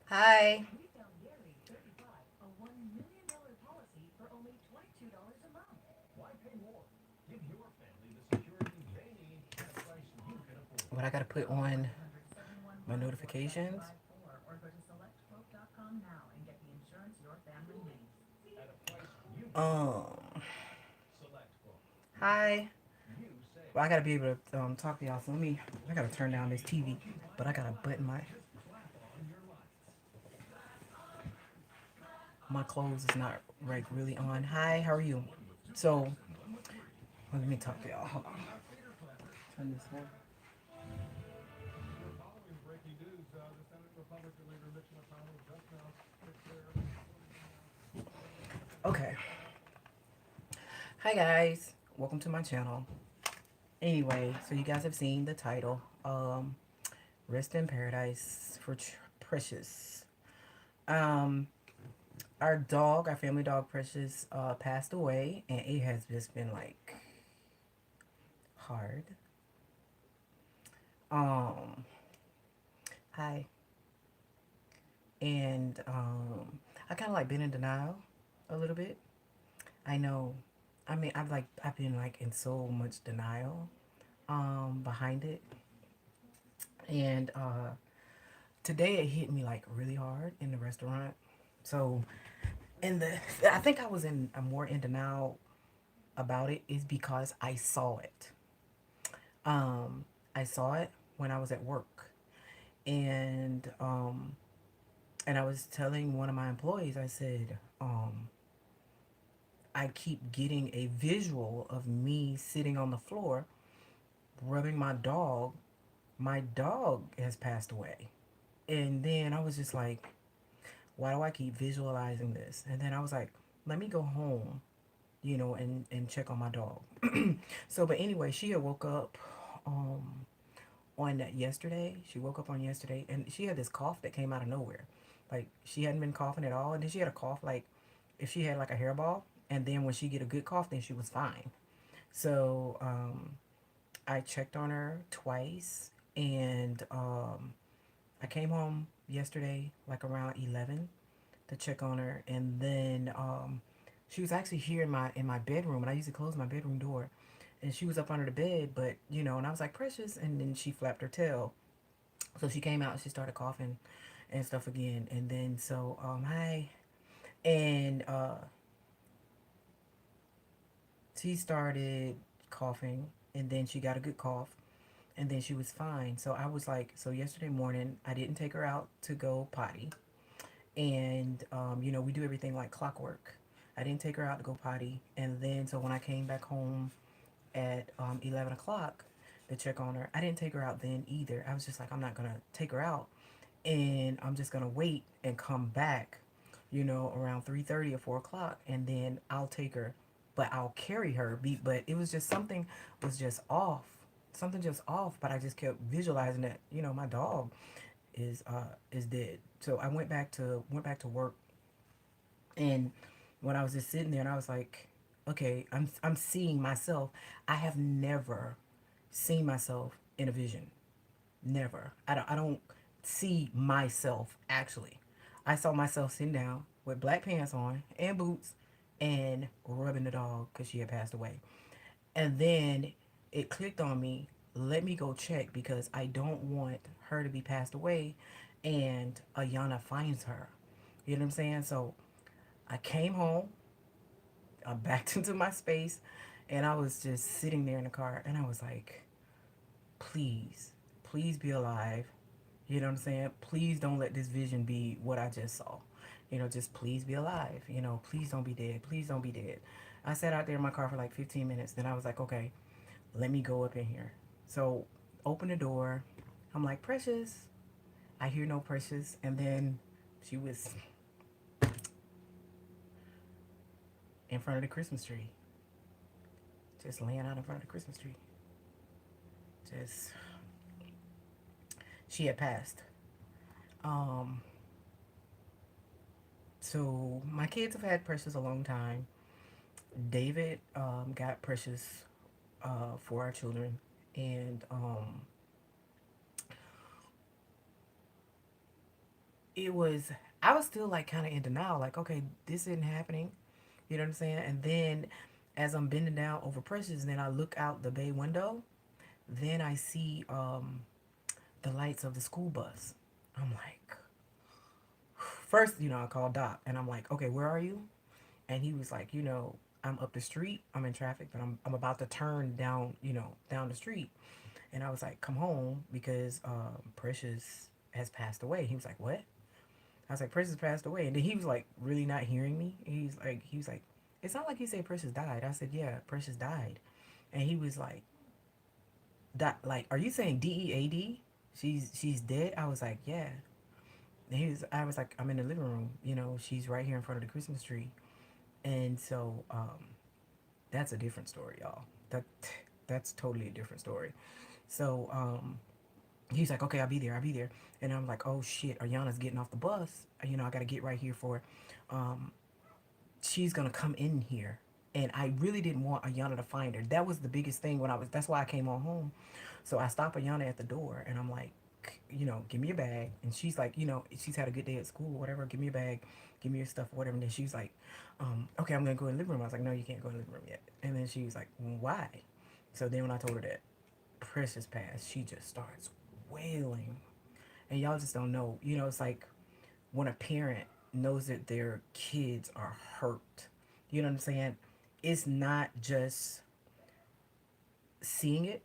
Hi. What I gotta put on my notifications? Um. Hi. Well, I gotta be able to talk to y'all. So let me. I gotta turn down this TV, but I gotta button my clothes is not like really on. Hi. How are you? So let me talk to y'all. Hold on. Turn this down. Okay. Hi guys. Welcome to my channel. Anyway, so you guys have seen the title. Rest in Paradise for Precious. Um, our dog, our family dog Precious, passed away, and it has just been like hard. Um, hi, and I kind of like been in denial a little bit. I know. I mean, I've been like in so much denial behind it, and today it hit me like really hard in the restaurant. So, in the I think I was in a more in denial about it is because I saw it. Um, I saw it when I was at work, and and I was telling one of my employees, I said, I keep getting a visual of me sitting on the floor rubbing my dog. My dog has passed away, and then I was just like, why do I keep visualizing this? And then I was like, let me go home, and check on my dog. So, but anyway, she had woke up um, on that yesterday. She woke up on yesterday and she had this cough that came out of nowhere. Like she hadn't been coughing at all, and then she had a cough like if she had like a hairball. And then when she get a good cough, then she was fine. So I checked on her twice, and I came home yesterday like around 11 to check on her, and then she was actually here in my bedroom, and I usually close my bedroom door, and she was up under the bed, but and I was like Precious, and then she flapped her tail, so she came out and she started coughing and stuff again, and then so hi, and she started coughing, and then she got a good cough, and then she was fine. So I was like, so yesterday morning I didn't take her out to go potty, and we do everything like clockwork. I didn't take her out to go potty, and then so when I came back home at 11 o'clock to check on her, I didn't take her out then either. I was just like, I'm not gonna take her out, and I'm just gonna wait and come back, around 3:30 or 4 o'clock, and then I'll take her, but I'll carry her. But it was just something was just off, something just off. But I just kept visualizing that, my dog is dead. So I went back to work, and when I was just sitting there, and I was like, okay, I'm seeing myself. I have never seen myself in a vision. Never. I don't see myself actually. I saw myself sitting down with black pants on and boots and rubbing the dog because she had passed away. And then it clicked on me. Let me go check because I don't want her to be passed away and Ayana finds her. You know what I'm saying? So I came home. I backed into my space, and I was just sitting there in the car, and I was like, please, please be alive. You know what I'm saying? Please don't let this vision be what I just saw. Just please be alive. Please don't be dead. Please don't be dead. I sat out there in my car for like 15 minutes. Then I was like, okay, let me go up in here. So open the door. I'm like, Precious. I hear no Precious. And then she was in front of the Christmas tree. Just laying out in front of the Christmas tree. Just, she had passed. Um, So my kids have had Precious a long time. David got Precious for our children, and it was I was still like kind of in denial, like okay, this isn't happening. You know what I'm saying? And then as I'm bending down over Precious, then I look out the bay window. Then I see the lights of the school bus. I'm like, first, I called Doc, and I'm like, okay, where are you? And he was like, I'm up the street. I'm in traffic, but I'm about to turn down, down the street. And I was like, come home because Precious has passed away. He was like, what? I was like, Precious passed away. And then he was like, really not hearing me. He was like, it's not like you said Precious died. I said, yeah, Precious died. And he was like, like, are you saying DEAD? She's dead? I was like, yeah. I was like, I'm in the living room. She's right here in front of the Christmas tree. And so that's a different story, y'all. That's totally a different story. So he's like, okay, I'll be there. I'll be there. And I'm like, oh shit, Ayana's getting off the bus. I got to get right here for um, she's gonna come in here. And I really didn't want Ayana to find her. That was the biggest thing that's why I came on home. So I stopped Ayana at the door and I'm like, give me your bag. And she's like, she's had a good day at school, whatever. Give me your bag, give me your stuff, whatever. And then she's like, okay, I'm gonna go in the living room. I was like, no, you can't go in the living room yet. And then she was like, why? So then when I told her that Precious passed, she just starts wailing. And y'all just don't know. It's like when a parent knows that their kids are hurt. You know what I'm saying? It's not just seeing it,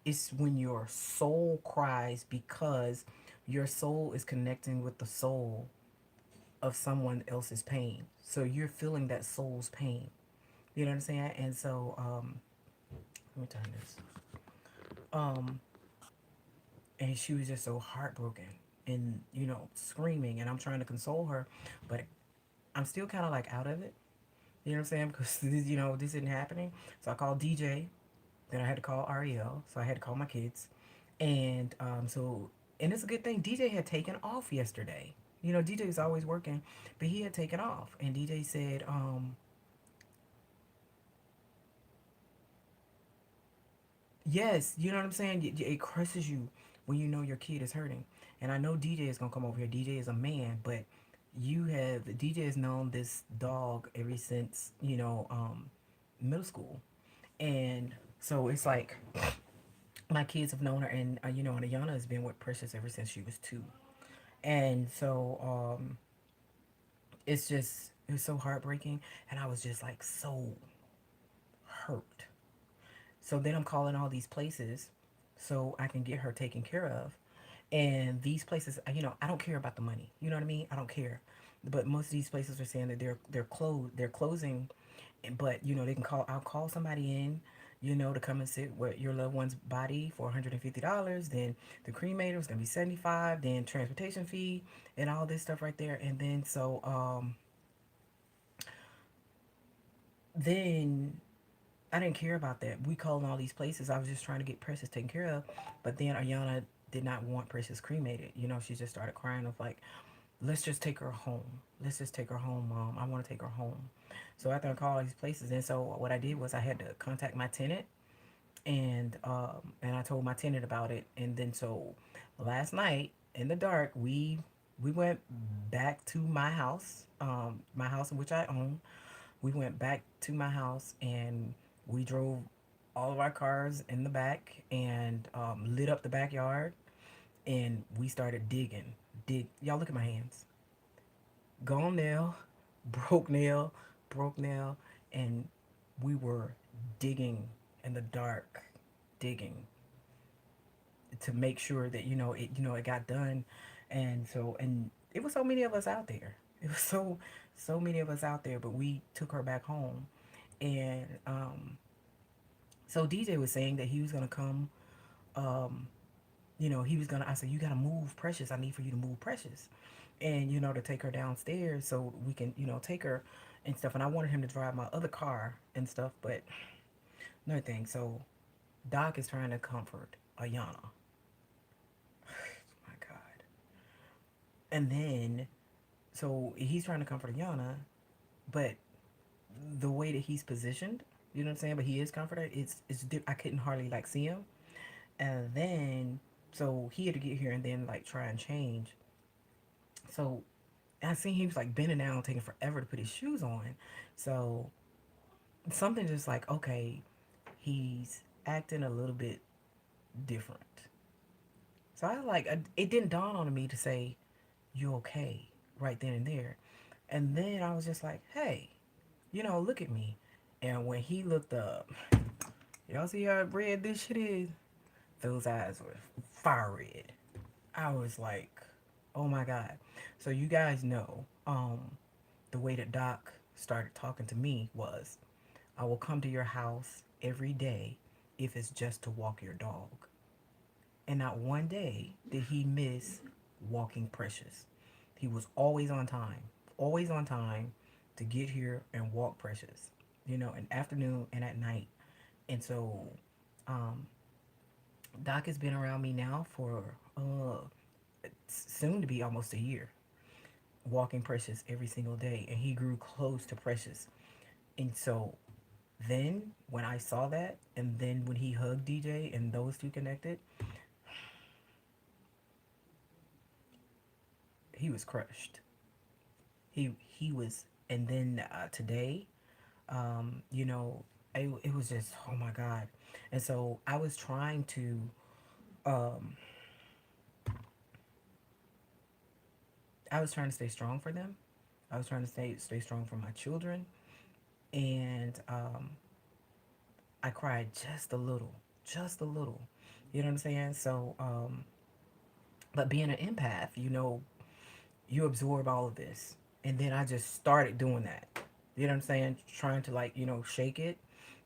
it's when your soul cries because your soul is connecting with the soul of someone else's pain. So you're feeling that soul's pain. You know what I'm saying? And so, let me turn this. Um, and she was just so heartbroken and, screaming. And I'm trying to console her, but I'm still kind of like out of it. You know what I'm saying? Because this isn't happening. So I called DJ. Then I had to call Ariel. So I had to call my kids. And and it's a good thing. DJ had taken off yesterday. DJ is always working, but he had taken off. And DJ said, yes, you know what I'm saying? It crushes you when you know your kid is hurting. And I know DJ is going to come over here. DJ is a man, but DJ has known this dog ever since, middle school. And so it's like my kids have known her, and and Ayana has been with Precious ever since she was 2. And so it's so heartbreaking, and I was just like so hurt. So then I'm calling all these places so I can get her taken care of. And these places, I don't care about the money. You know what I mean? I don't care. But most of these places are saying that they're closing, but they can call. I'll call somebody in, to come and sit with your loved one's body for $150. Then the cremator is gonna be 75. Then transportation fee and all this stuff right there. And then then I didn't care about that. We called all these places. I was just trying to get Precious taken care of. But then Ayana did not want Precious cremated. She just started crying of like, let's just take her home. Let's just take her home, Mom. I want to take her home. So after I called all these places, and so what I did was I had to contact my tenant, and I told my tenant about it. And then so last night in the dark, we went back to my house in which I own. We went back to my house and we drove all of our cars in the back and lit up the backyard and we started digging. Y'all look at my hands. Gone nail, broke nail, broke nail, and we were digging in the dark, digging to make sure that it got done. And it was so many of us out there. It was so many of us out there, but we took her back home. And so DJ was saying that he was gonna come. Um, he was gonna. I said, you gotta move Precious. I need for you to move Precious, and to take her downstairs so we can take her and stuff. And I wanted him to drive my other car and stuff, but another thing. So Doc is trying to comfort Ayana. My God. And then So he's trying to comfort Ayana, but the way that he's positioned, you know what I'm saying? But he is comforted. I couldn't hardly like see him, and then so he had to get here and then like try and change. So I seen he was like bending down, taking forever to put his shoes on. So something just like, okay, he's acting a little bit different. So it didn't dawn on me to say, you okay right then and there. And then I was just like, hey, look at me. And when he looked up, y'all see how red this shit is? Those eyes were fire red. I was like, oh my God. So you guys know, the way that Doc started talking to me was, I will come to your house every day if it's just to walk your dog. And not one day did he miss walking Precious. He was always on time to get here and walk Precious, in the afternoon and at night. And so, um, Doc has been around me now for soon to be almost a year, walking Precious every single day. And he grew close to Precious. And so then when I saw that, and then when he hugged DJ and those two connected, he was crushed. He was, and then today, it was just, oh my God. And so um, I was trying to stay strong for them. I was trying to stay strong for my children, and I cried just a little. You know what I'm saying? So, but being an empath, you absorb all of this, and then I just started doing that. You know what I'm saying? Trying to like shake it,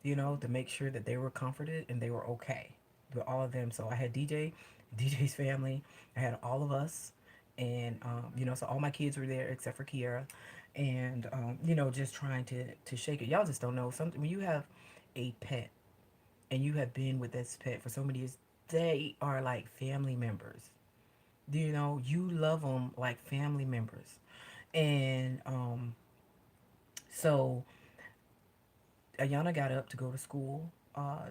to make sure that they were comforted and they were okay with all of them. So I had DJ's family, I had all of us, and so all my kids were there except for Kiera, and just trying to shake it. Y'all just don't know something when you have a pet and you have been with this pet for so many years. They are like family members. You love them like family members. And so Ayana got up to go to school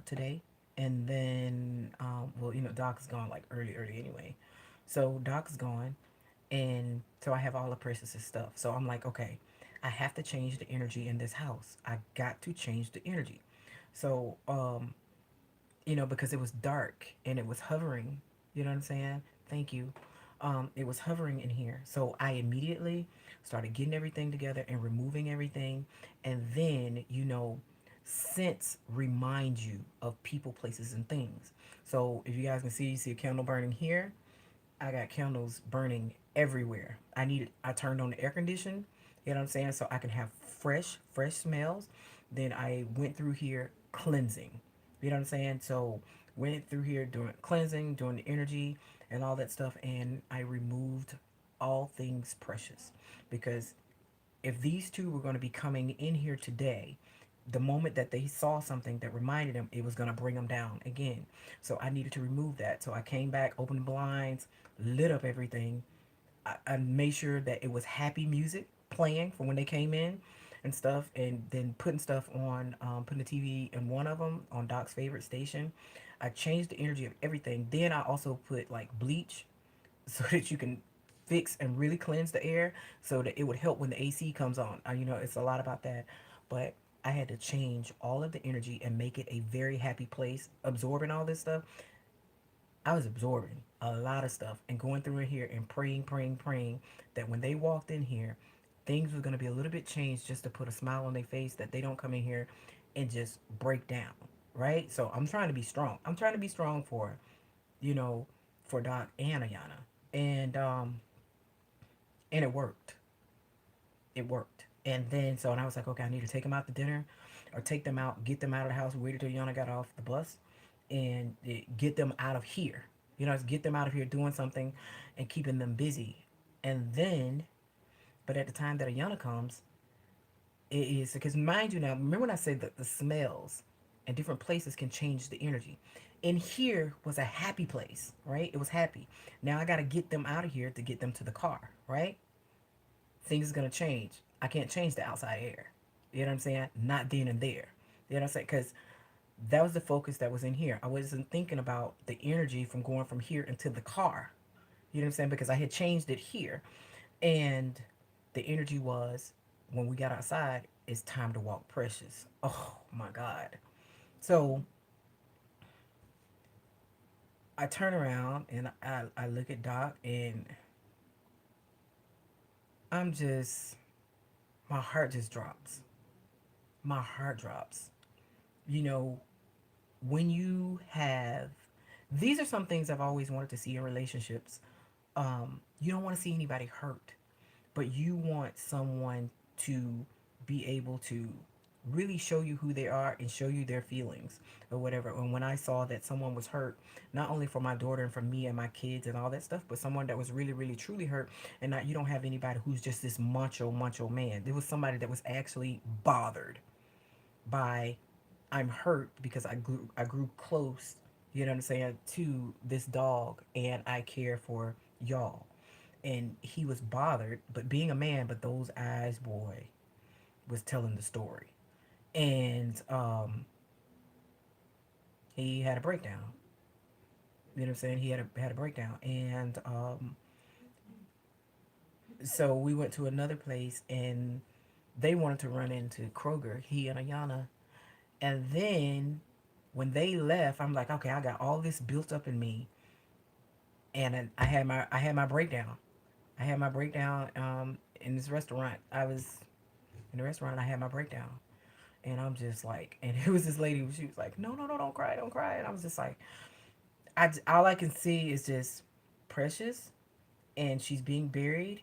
today. And then, well, Doc's gone like early anyway. So Doc's gone. And so I have all of Precious's stuff. So I'm like, okay, I have to change the energy in this house. I got to change the energy. So, because it was dark and it was hovering. You know what I'm saying? Thank you. It was hovering in here. So I immediately started getting everything together and removing everything. And then, scents remind you of people, places, and things. So if you guys can see, you see a candle burning here. I got candles burning everywhere. I turned on the air condition, you know what I'm saying? So I can have fresh smells. Then I went through here cleansing. You know what I'm saying? So went through here doing cleansing, doing the energy and all that stuff, and I removed all things precious. Because if these two were going to be coming in here today, the moment that they saw something that reminded them, it was going to bring them down again. So I needed to remove that. So I came back, opened the blinds, lit up everything. I made sure that it was happy music playing for when they came in and stuff, and then putting stuff on, putting the TV in one of them on Doc's favorite station. I changed the energy of everything. Then I also put like bleach so that you can fix and really cleanse the air so that it would help when the AC comes on. It's a lot about that. But I had to change all of the energy and make it a very happy place, absorbing all this stuff. I was absorbing a lot of stuff and going through it here and praying that when they walked in here, things were going to be a little bit changed just to put a smile on their face, that they don't come in here and just break down, right? So I'm trying to be strong. I'm trying to be strong you know, for Doc and Ayana. And it worked. It worked. And I was like, okay, I need to take them out to dinner or take them out, get them out of the house, wait until Yana got off the bus and get them out of here. Get them out of here doing something and keeping them busy. And then, but at the time that Ayana comes, it is because mind you now, remember when I said that the smells and different places can change the energy. In here was a happy place, right? It was happy. Now I got to get them out of here to get them to the car, right? things are gonna change. I can't change the outside air. You know what I'm saying? Not then and there. You know what I'm saying? Because that was the focus that was in here. I wasn't thinking about the energy from going from here into the car. You know what I'm saying? Because I had changed it here. And the energy was when we got outside, it's time to walk Precious. Oh my God. So I turn around and I look at Doc and I'm just, my heart just drops. My heart drops. You know, when you have, these are some things I've always wanted to see in relationships. You don't want to see anybody hurt, but you want someone to be able to really show you who they are and show you their feelings or whatever. And when I saw that someone was hurt, not only for my daughter and for me and my kids and all that stuff, but someone that was really, really, truly hurt, and not, you don't have anybody who's just this macho, macho man. There was somebody that was actually bothered by, I'm hurt because I grew close, you know what I'm saying, to this dog and I care for y'all. And he was bothered, but being a man, but those eyes, boy, was telling the story. And he had a breakdown. You know what I'm saying? He had a breakdown. And so we went to another place and they wanted to run into Kroger, he and Ayana. And then when they left, I'm like, okay, I got all this built up in me, and I had my breakdown. I had my breakdown in this restaurant. I was in the restaurant. I had my breakdown, and I'm just like, and it was this lady. She was like, no, no, no, don't cry, don't cry. And I was just like, all I can see is just Precious, and she's being buried,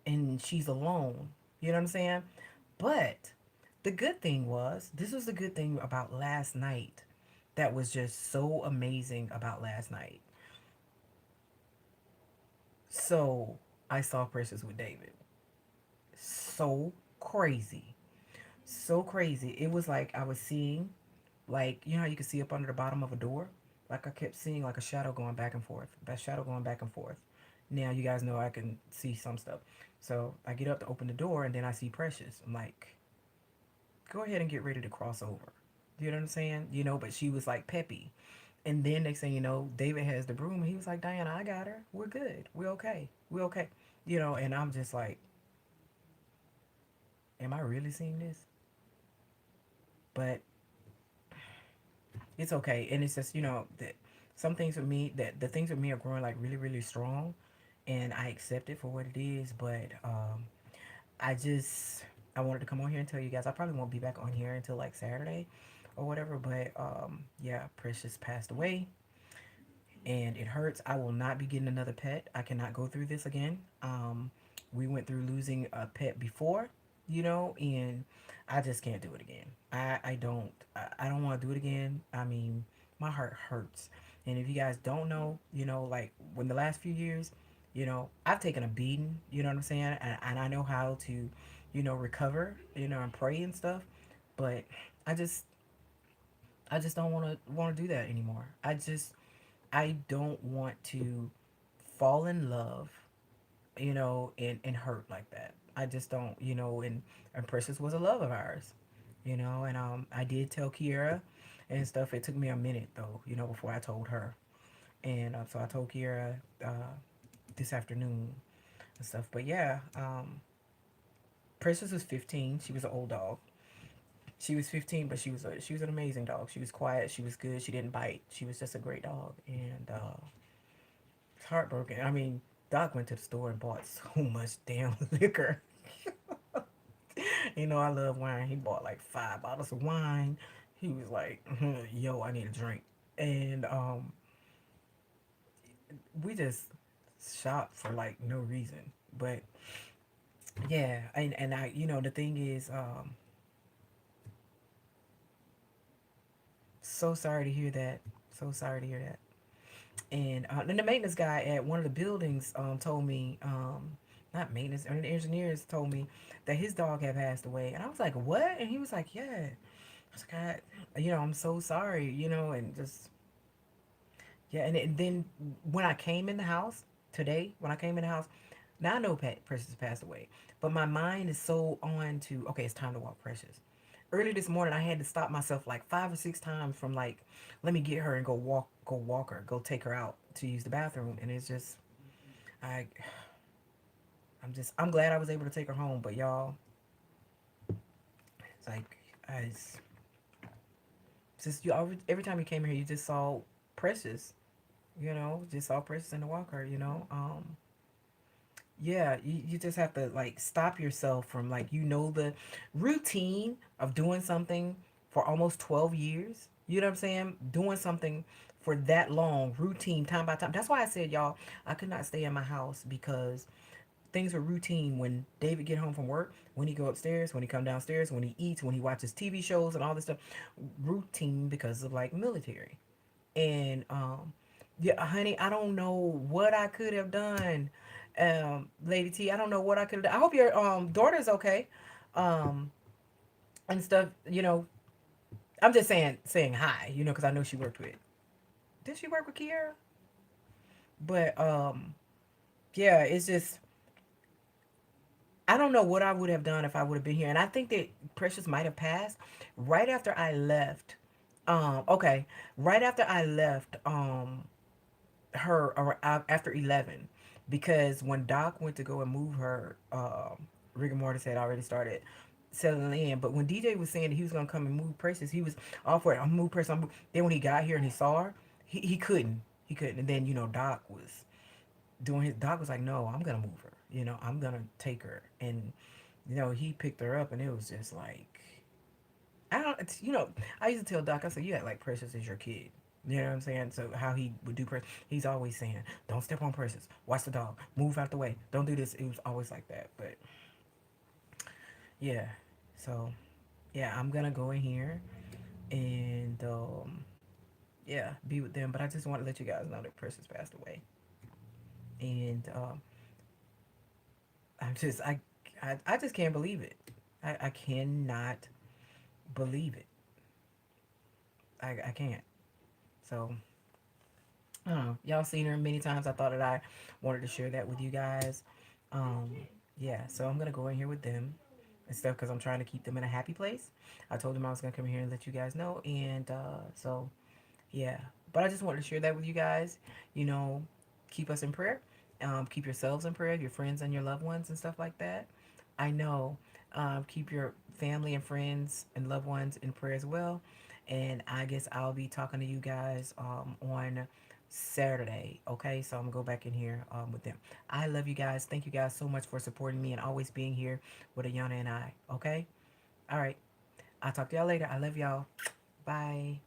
and she's alone. You know what I'm saying? But the good thing was, this was the good thing about last night that was just so amazing about last night. So I saw Precious with David. So crazy. So crazy. It was like I was seeing, like, you know how you can see up under the bottom of a door? Like I kept seeing like a shadow going back and forth. That shadow going back and forth. Now you guys know I can see some stuff. So I get up to open the door and then I see Precious. I'm like, go ahead and get ready to cross over. You know what I'm saying? You know, but she was like peppy. And then next thing you know, David has the broom and he was like, Diana, I got her. We're good. We're okay. We're okay. You know, and I'm just like, am I really seeing this? But it's okay. And it's just, that some things with me, that the things with me are growing like really, really strong. And I accept it for what it is. But I just, I wanted to come on here and tell you guys, I probably won't be back on here until like Saturday or whatever. But yeah, Precious passed away and it hurts. I will not be getting another pet. I cannot go through this again. We went through losing a pet before, and I just can't do it again. I don't want to do it again. I mean, my heart hurts. And if you guys don't know, like when the last few years, I've taken a beating, you know what I'm saying? And I know how to, recover, and pray and stuff. But I just, I just don't want to do that anymore. I don't want to fall in love, and hurt like that. I just don't, and Precious was a love of ours, and I did tell Kiera and stuff. It took me a minute though, before I told her. And so I told Kiera this afternoon and stuff. But yeah, Precious was 15. She was an old dog. She was 15, but she was an amazing dog. She was quiet. She was good. She didn't bite. She was just a great dog. And it's heartbroken. I mean, Doc went to the store and bought so much damn liquor. I love wine. He bought like 5 bottles of wine. He was like, "Yo, I need a drink," and we just shopped for like no reason. But yeah, and I, the thing is, so sorry to hear that. So sorry to hear that. And then the maintenance guy at one of the buildings told me, not maintenance, or the engineers told me that his dog had passed away. And I was like, what? And he was like, yeah. I was like, I'm so sorry, and just, yeah. And then when I came in the house today, when I came in the house, Now I know Precious passed away, but my mind is so on to, okay, it's time to walk Precious. Early this morning, I had to stop myself like 5 or 6 times from like, let me get her and go walk her, go take her out to use the bathroom, and it's just, I, I'm glad I was able to take her home, but y'all, it's like, it's just you every time you came here, you just saw Precious, just saw Precious in the walker, yeah, you just have to like stop yourself from like the routine of doing something for almost 12 years. You know what I'm saying? Doing something for that long, routine, time by time. That's why I said, y'all, I could not stay in my house because things are routine when David get home from work, when he go upstairs, when he come downstairs, when he eats, when he watches TV shows and all this stuff. Routine because of like military. And yeah, honey, I don't know what I could have done. Lady T, I don't know what I could have done. I hope your daughter's okay. Um and stuff, I'm just saying hi, because I know she worked with. Did she work with Kiera? But yeah, it's just I don't know what I would have done if I would have been here. And I think that Precious might have passed right after I left. Okay, right after I left her after 11, because when Doc went to go and move her, rigor mortis had already started settling in. But when DJ was saying that he was gonna come and move Precious, he was all for it. I'm move Precious. Then when he got here and he saw her, he couldn't. He couldn't. And then Doc was doing his. Doc was like, no, I'm gonna move her. I'm gonna take her. And he picked her up, and it was just like I don't. I used to tell Doc, I said, you act like Precious is your kid. You know what I'm saying? So how he would do Precious, he's always saying, don't step on Precious. Watch the dog. Move out the way. Don't do this. It was always like that. But yeah, so yeah, I'm gonna go in here and yeah, be with them. But I just want to let you guys know that Precious passed away, and I'm just I just can't believe it. I cannot believe it. I can't. So I don't know. Y'all seen her many times. I thought that I wanted to share that with you guys. Um, yeah, so I'm gonna go in here with them and stuff because I'm trying to keep them in a happy place. I told them I was gonna come here and let you guys know, and so yeah. But I just wanted to share that with you guys. You know, keep us in prayer. Keep yourselves in prayer, your friends and your loved ones and stuff like that. I know. Keep your family and friends and loved ones in prayer as well. And I guess I'll be talking to you guys on Saturday. Okay, so I'm gonna go back in here with them. I love you guys. Thank you guys so much for supporting me and always being here with Ayana and I. Okay, all right. I'll talk to y'all later. I love y'all. Bye.